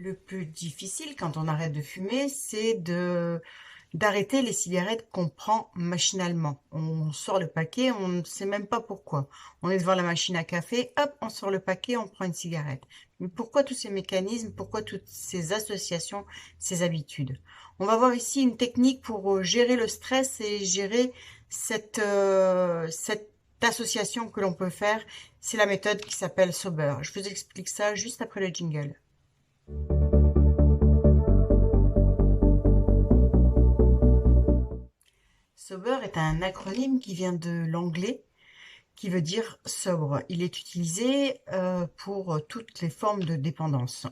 Le plus difficile quand on arrête de fumer, c'est d'arrêter les cigarettes qu'on prend machinalement. On sort le paquet, on ne sait même pas pourquoi. On est devant la machine à café, hop, on sort le paquet, on prend une cigarette. Mais pourquoi tous ces mécanismes, pourquoi toutes ces associations, ces habitudes? On va voir ici une technique pour gérer le stress et gérer cette association que l'on peut faire. C'est la méthode qui s'appelle Sober. Je vous explique ça juste après le jingle. Sober est un acronyme qui vient de l'anglais, qui veut dire sobre. Il est utilisé pour toutes les formes de dépendance.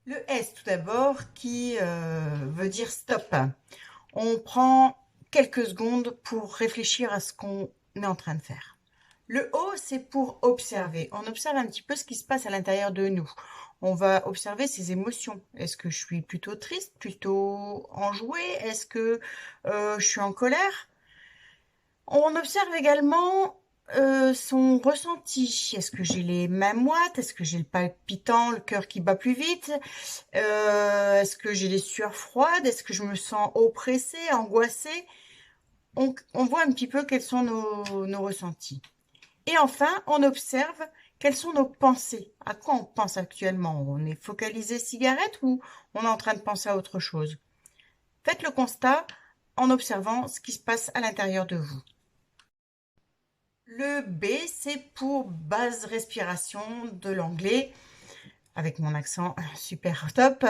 Le S tout d'abord, qui veut dire stop. On prend quelques secondes pour réfléchir à ce qu'on est en train de faire. Le O, c'est pour observer. On observe un petit peu ce qui se passe à l'intérieur de nous. On va observer ses émotions. Est-ce que je suis plutôt triste, plutôt enjouée? Est-ce que je suis en colère? On observe également son ressenti. Est-ce que j'ai les mains moites? Est-ce que j'ai le palpitant, le cœur qui bat plus vite? Est-ce que j'ai les sueurs froides? Est-ce que je me sens oppressée, angoissée? On voit un petit peu quels sont nos ressentis. Et enfin, on observe quelles sont nos pensées. À quoi on pense actuellement? On est focalisé cigarette ou on est en train de penser à autre chose? Faites le constat en observant ce qui se passe à l'intérieur de vous. Le B, c'est pour basse respiration de l'anglais, avec mon accent super top.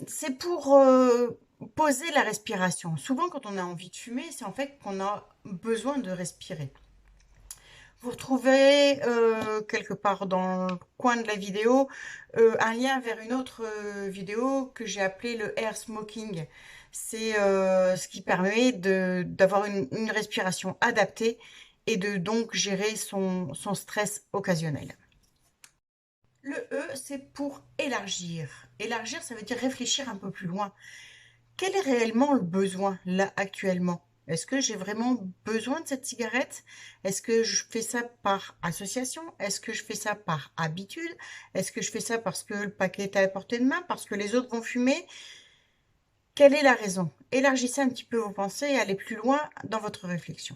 C'est pour poser la respiration. Souvent, quand on a envie de fumer, c'est en fait qu'on a besoin de respirer. Vous retrouverez quelque part dans le coin de la vidéo un lien vers une autre vidéo que j'ai appelée le air smoking. C'est ce qui permet d'avoir une respiration adaptée et de donc gérer son stress occasionnel. Le E, c'est pour élargir. Élargir, ça veut dire réfléchir un peu plus loin. Quel est réellement le besoin là actuellement? Est-ce que j'ai vraiment besoin de cette cigarette? Est-ce que je fais ça par association? Est-ce que je fais ça par habitude? Est-ce que je fais ça parce que le paquet est à portée de main? Parce que les autres vont fumer? Quelle est la raison? Élargissez un petit peu vos pensées et allez plus loin dans votre réflexion.